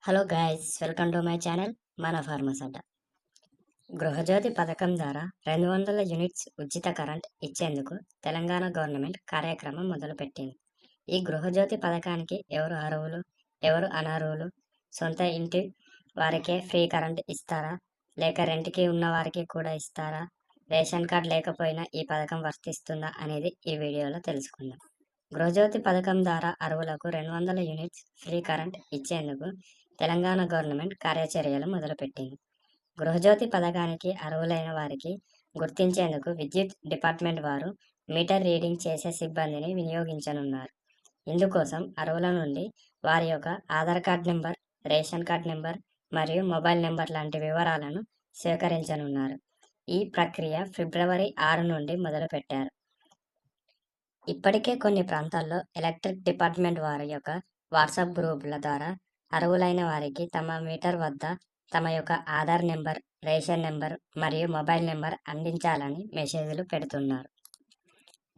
Hello guys, welcome to my channel మన pharma అడ్డ. గృహజ్యోతి పథకం ద్వారా 200 యూనిట్స్ ఉచిత కరెంట్ ఇచ్చేందుకు తెలంగాణ గవర్నమెంట్ కార్యక్రమం మొదలుపెట్టింది. ఈ గృహజ్యోతి పథకానికి ఎవరు అర్హులు, ఎవరు అనర్హులు, సొంత ఇంటి వారికే ఫ్రీ కరెంట్ ఇస్తారా, లేక రెంట్కి ఉన్న వారికి కూడా ఇస్తారా, రేషన్ కార్డ్ లేకపోయినా ఈ పథకం వర్తిస్తుందా అనేది ఈ వీడియోలో తెలుసుకుందాం. గృహజ్యోతి పథకం ద్వారా అర్హులకు 200 యూనిట్స్ ఫ్రీ కరెంట్ ఇచ్చేందుకు తెలంగాణ గవర్నమెంట్ కార్యాచర్యలు మొదలుపెట్టింది. గృహజ్యోతి పథకానికి అర్హులైన వారికి గుర్తించేందుకు విద్యుత్ డిపార్ట్మెంట్ వారు మీటర్ రీడింగ్ చేసే సిబ్బందిని వినియోగించనున్నారు. ఇందుకోసం అర్హుల నుండి వారి యొక్క Aadhaar card number, ration card number మరియు మొబైల్ నెంబర్ లాంటి వివరాలను సేకరించనున్నారు. ఈ ప్రక్రియ ఫిబ్రవరి 6 నుండి మొదలుపెట్టారు. ఇప్పటికే కొన్ని ప్రాంతాల్లో ఎలక్ట్రిక్ డిపార్ట్మెంట్ వారి యొక్క వాట్సాప్ గ్రూపుల ద్వారా అర్హులైన వారికి తమ మీటర్ వద్ద తమ యొక్క ఆధార్ నెంబర్, రేషన్ నెంబర్ మరియు మొబైల్ నెంబర్ అందించాలని మెసేజ్లు పెడుతున్నారు.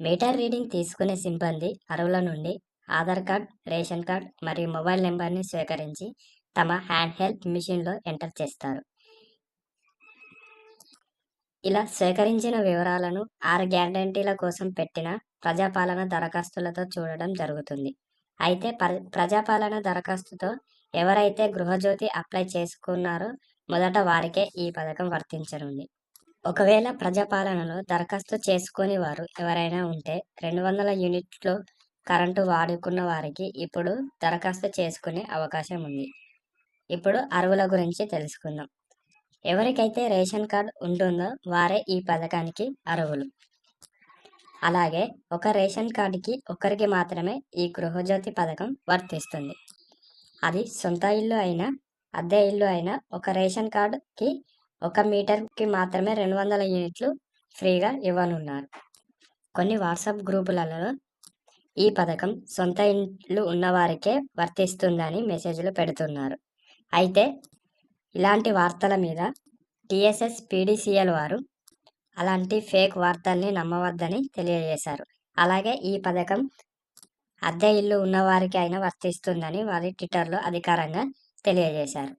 మీటర్ రీడింగ్ తీసుకునే సిబ్బంది అర్హుల నుండి ఆధార్ కార్డ్, రేషన్ కార్డ్ మరియు మొబైల్ నెంబర్ని స్వీకరించి తమ హ్యాండ్ హెల్డ్ మిషన్లో ఎంటర్ చేస్తారు. ఇలా సేకరించిన వివరాలను 6 గ్యారంటీల కోసం పెట్టిన ప్రజాపాలన దరఖాస్తులతో చూడడం జరుగుతుంది. అయితే ప్రజాపాలన దరఖాస్తుతో ఎవరైతే గృహజ్యోతి అప్లై చేసుకున్నారో మొదట వారికే ఈ పథకం వర్తించనుంది. ఒకవేళ ప్రజాపాలనలో దరఖాస్తు చేసుకుని వారు ఎవరైనా ఉంటే 200 యూనిట్లు కరెంటు వాడుకున్న వారికి ఇప్పుడు దరఖాస్తు చేసుకునే అవకాశం ఉంది. ఇప్పుడు అర్హుల గురించి తెలుసుకుందాం. ఎవరికైతే రేషన్ కార్డు ఉంటుందో వారే ఈ పథకానికి అర్హులు. అలాగే ఒక రేషన్ కార్డుకి ఒకరికి మాత్రమే ఈ గృహజ్యోతి పథకం వర్తిస్తుంది. అది సొంత ఇల్లు అయినా, అద్దె ఇల్లు అయినా ఒక రేషన్ కార్డుకి 1 మీటర్కి మాత్రమే 200 యూనిట్లు ఫ్రీగా ఇవ్వనున్నారు. కొన్ని వాట్సాప్ గ్రూపులలో ఈ పథకం సొంత ఇల్లు ఉన్నవారికే వర్తిస్తుందని మెసేజ్లు పెడుతున్నారు. అయితే ఇలాంటి వార్తల మీద టీఎస్ఎస్ పీడీసీఎల్ వారు అలాంటి ఫేక్ వార్తల్ని నమ్మవద్దని తెలియజేశారు. అలాగే ఈ పథకం అద్దె ఇల్లు ఉన్నవారికి అయినా వర్తిస్తుందని వారి ట్విట్టర్లో అధికారంగా తెలియజేశారు.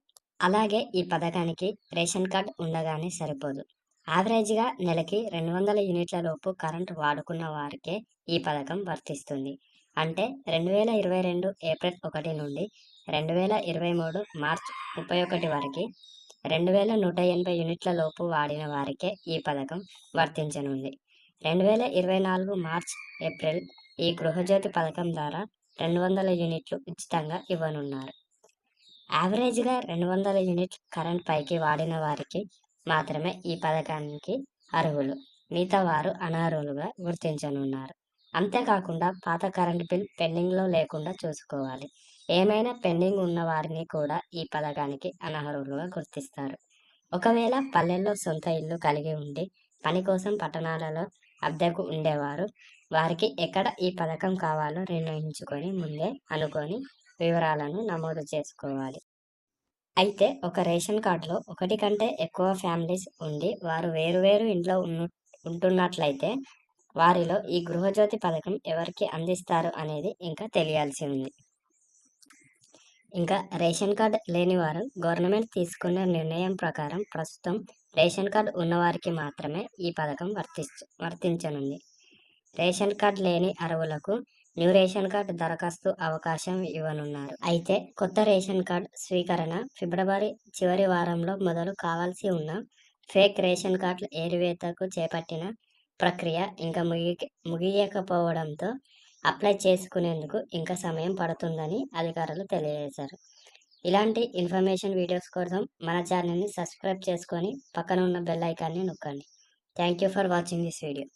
అలాగే ఈ పథకానికి రేషన్ కార్డ్ ఉండగానే సరిపోదు. యావరేజ్గా నెలకి 200 యూనిట్ల లోపు కరెంటు వాడుకున్న వారికే ఈ పథకం వర్తిస్తుంది. అంటే 2022 ఏప్రిల్ 1 నుండి 2023 మార్చ్ 31 వరకు 2180 యూనిట్ల లోపు వాడిన వారికే ఈ పథకం వర్తించనుంది. 2024 మార్చ్ ఏప్రిల్ ఈ గృహజ్యోతి పథకం ద్వారా 200 యూనిట్లు ఉచితంగా ఇవ్వనున్నారు. యావరేజ్గా 200 యూనిట్ కరెంట్ పైకి వాడిన వారికి మాత్రమే ఈ పథకానికి అర్హులు. మిగతా వారు అనర్హులుగా గుర్తించనున్నారు. అంతేకాకుండా పాత కరెంట్ బిల్ పెండింగ్లో లేకుండా చూసుకోవాలి. ఏమైనా పెండింగ్ ఉన్న వారిని కూడా ఈ పథకానికి అనర్హులుగా గుర్తిస్తారు. ఒకవేళ పల్లెల్లో సొంత ఇల్లు కలిగి ఉండి పని కోసం పట్టణాలలో అద్దెకు ఉండేవారు వారికి ఎక్కడ ఈ పథకం కావాలో నిర్ణయించుకొని ముందే అనుకొని వివరాలను నమోదు చేసుకోవాలి. అయితే ఒక రేషన్ కార్డులో 1 కంటే ఎక్కువ ఫ్యామిలీస్ ఉండి వారు వేరువేరు ఇంట్లో ఉంటున్నట్లయితే వారిలో ఈ గృహజ్యోతి పథకం ఎవరికి అందిస్తారు అనేది ఇంకా తెలియాల్సి ఉంది. ఇంకా రేషన్ కార్డు లేని వారు గవర్నమెంట్ తీసుకున్న నిర్ణయం ప్రకారం ప్రస్తుతం రేషన్ కార్డు ఉన్నవారికి మాత్రమే ఈ పథకం వర్తించనుంది. రేషన్ కార్డు లేని అర్హులకు న్యూ రేషన్ కార్డు దరఖాస్తు అవకాశం ఇవ్వనున్నారు. అయితే కొత్త రేషన్ కార్డు స్వీకరణ ఫిబ్రవరి చివరి వారంలో మొదలు కావాల్సి ఉన్న ఫేక్ రేషన్ కార్డుల ఏరివేతకు చేపట్టిన ప్రక్రియ ఇంకా ముగియకపోవడంతో అప్లై చేసుకునేందుకు ఇంకా సమయం పడుతుందని అధికారులు తెలియజేశారు. ఇలాంటి ఇన్ఫర్మేషన్ వీడియోస్ కోసం మన ఛానల్ని సబ్స్క్రైబ్ చేసుకొని పక్కన ఉన్న బెల్ ఐకాన్ని నొక్కండి. Thank you for watching this video.